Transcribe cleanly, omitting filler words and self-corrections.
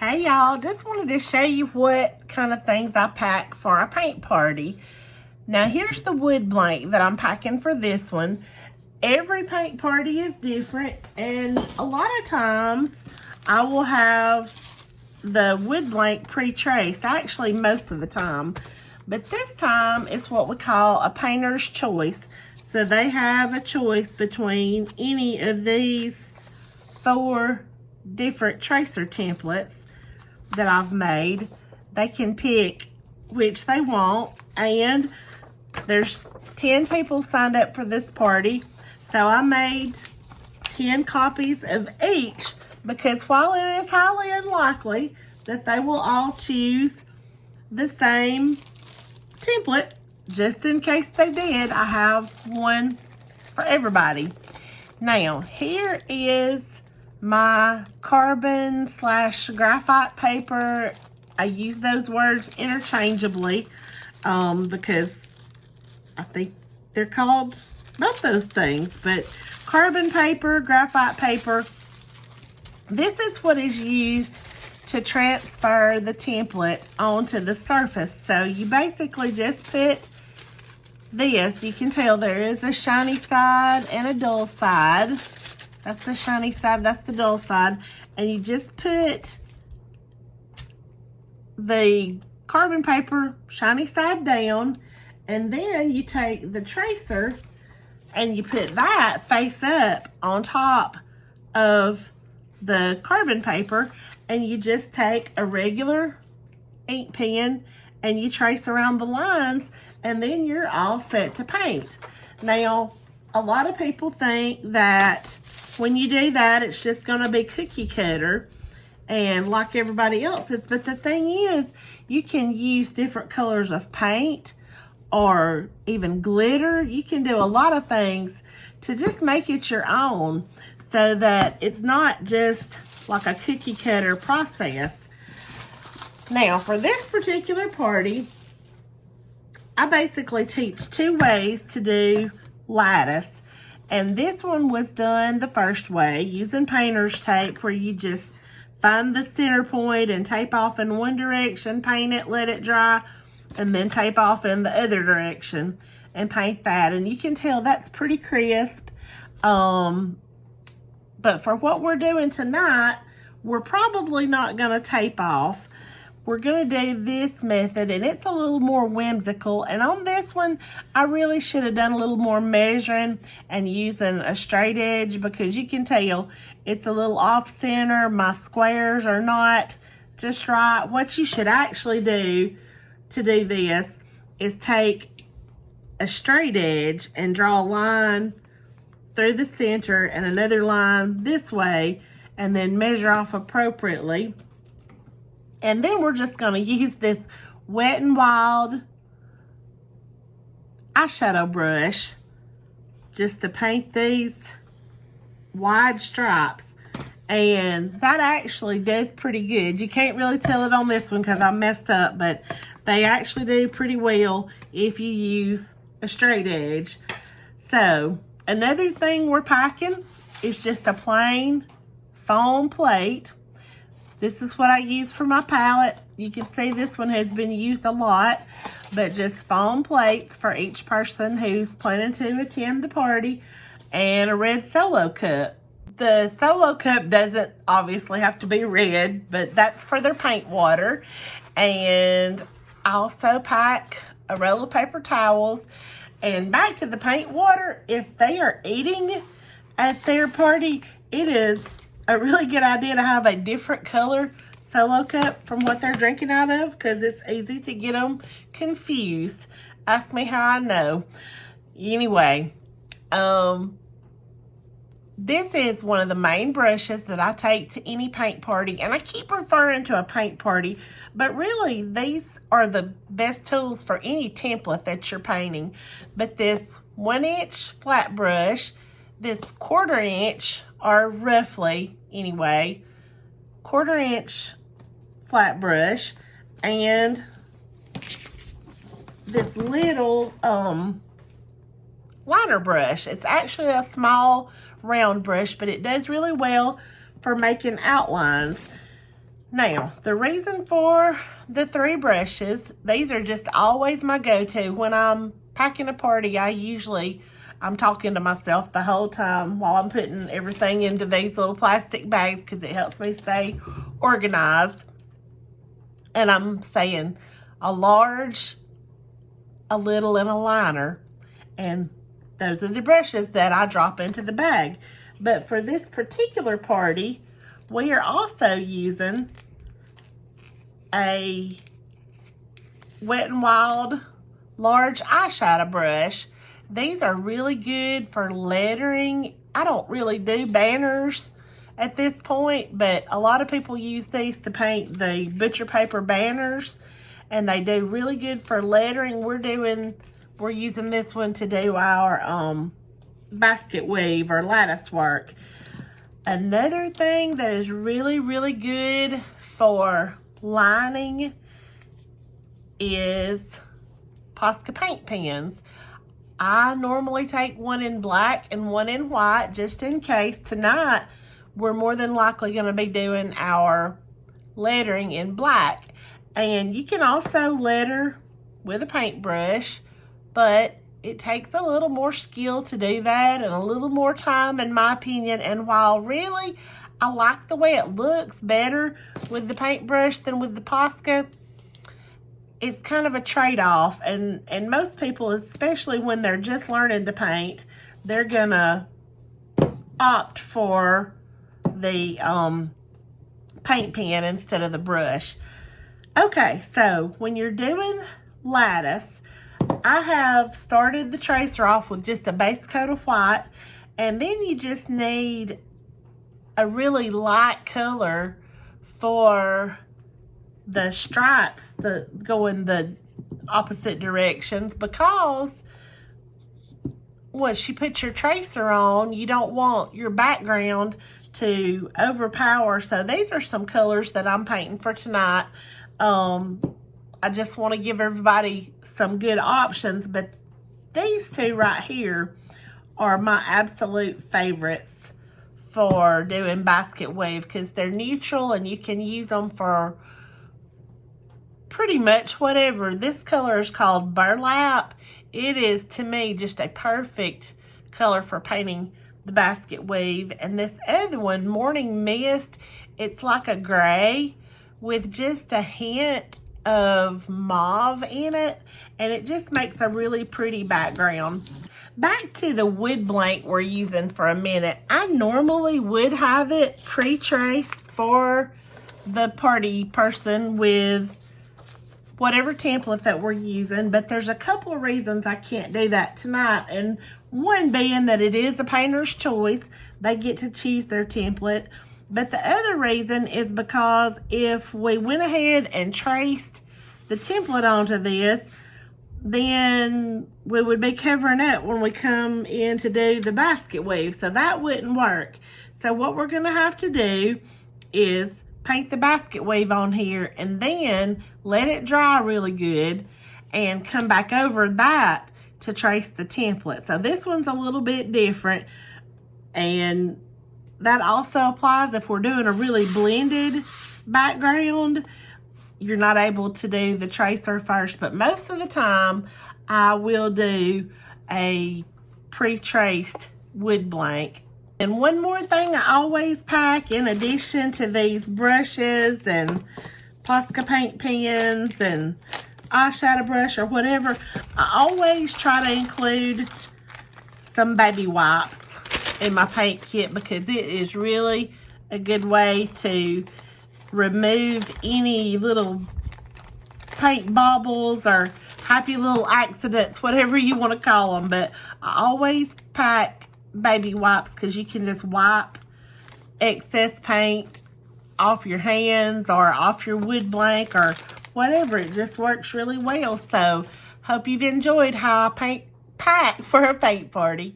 Hey y'all, just wanted to show you what kind of things I pack for a paint party. Now here's the wood blank that I'm packing for this one. Every paint party is different, and a lot of times I will have the wood blank pre-traced, actually most of the time. But this time it's what we call a painter's choice. So they have a choice between any of these 4 different tracer templates that I've made. They can pick which they want, and there's 10 people signed up for this party, so I made 10 copies of each, because while it is highly unlikely that they will all choose the same template, just in case they did, I have one for everybody. Now here is my carbon / graphite paper. I use those words interchangeably because I think they're called both those things, but carbon paper, graphite paper, this is what is used to transfer the template onto the surface. So you basically just put this, you can tell there is a shiny side and a dull side. That's the shiny side, that's the dull side. And you just put the carbon paper shiny side down, and then you take the tracer and you put that face up on top of the carbon paper, and you just take a regular ink pen and you trace around the lines, and then you're all set to paint. Now, a lot of people think that when you do that, it's just gonna be cookie cutter and like everybody else's. But the thing is, you can use different colors of paint or even glitter. You can do a lot of things to just make it your own, so that it's not just like a cookie cutter process. Now, for this particular party, I basically teach 2 ways to do lattice. And this one was done the first way, using painter's tape, where you just find the center point and tape off in one direction, paint it, let it dry, and then tape off in the other direction and paint that. And you can tell that's pretty crisp. But for what we're doing tonight, we're probably not gonna tape off. We're gonna do this method, and it's a little more whimsical. And on this one, I really should have done a little more measuring and using a straight edge, because you can tell it's a little off center. My squares are not just right. What you should actually do to do this is take a straight edge and draw a line through the center and another line this way, and then measure off appropriately. And then we're just gonna use this Wet n Wild eyeshadow brush just to paint these wide stripes. And that actually does pretty good. You can't really tell it on this one because I messed up, but they actually do pretty well if you use a straight edge. So another thing we're packing is just a plain foam plate. This is what I use for my palette. You can see this one has been used a lot, but just foam plates for each person who's planning to attend the party, and a red solo cup. The solo cup doesn't obviously have to be red, but that's for their paint water. And I also pack a roll of paper towels. And back to the paint water, if they are eating at their party, it is a really good idea to have a different color solo cup from what they're drinking out of, because it's easy to get them confused. Ask me how I know. Anyway, this is one of the main brushes that I take to any paint party, and I keep referring to a paint party, but really these are the best tools for any template that you're painting. But this 1-inch flat brush, this 1/4 inch, or roughly anyway, 1/4 inch flat brush, and this little liner brush. It's actually a small round brush, but it does really well for making outlines. Now, the reason for the 3 brushes, these are just always my go-to. When I'm packing a party, I'm talking to myself the whole time while I'm putting everything into these little plastic bags because it helps me stay organized. And I'm saying a large, a little, and a liner. And those are the brushes that I drop into the bag. But for this particular party, we are also using a Wet n Wild large eyeshadow brush. These are really good for lettering. I don't really do banners at this point, but a lot of people use these to paint the butcher paper banners, and they do really good for lettering. We're using this one to do our basket weave or lattice work. Another thing that is really, really good for lining is Posca paint pens. I normally take one in black and one in white just in case. Tonight, we're more than likely going to be doing our lettering in black. And you can also letter with a paintbrush, but it takes a little more skill to do that and a little more time, in my opinion. And while really I like the way it looks better with the paintbrush than with the Posca, it's kind of a trade-off. And most people, especially when they're just learning to paint, they're gonna opt for the paint pen instead of the brush. Okay, so when you're doing lattice, I have started the tracer off with just a base coat of white, and then you just need a really light color for the stripes that go in the opposite directions, because once you put your tracer on, you don't want your background to overpower. So these are some colors that I'm painting for tonight. I just want to give everybody some good options, but these 2 right here are my absolute favorites for doing basket weave because they're neutral and you can use them for pretty much whatever. This color is called Burlap. It is, to me, just a perfect color for painting the basket weave. And this other one, Morning Mist, it's like a gray with just a hint of mauve in it, and it just makes a really pretty background. Back to the wood blank we're using for a minute. I normally would have it pre-traced for the party person with whatever template that we're using, but there's a couple of reasons I can't do that tonight, and one being that it is a painter's choice. They get to choose their template. But the other reason is because if we went ahead and traced the template onto this, then we would be covering up when we come in to do the basket weave. So that wouldn't work. So what we're going to have to do is paint the basket weave on here and then let it dry really good and come back over that to trace the template. So this one's a little bit different, and that also applies if we're doing a really blended background. You're not able to do the tracer first, but most of the time I will do a pre-traced wood blank. And one more thing I always pack, in addition to these brushes and Posca paint pens and eyeshadow brush or whatever, I always try to include some baby wipes in my paint kit, because it is really a good way to remove any little paint baubles or happy little accidents, whatever you want to call them. But I always pack baby wipes because you can just wipe excess paint off your hands or off your wood blank or whatever. It just works really well. So hope you've enjoyed how I pack for a paint party.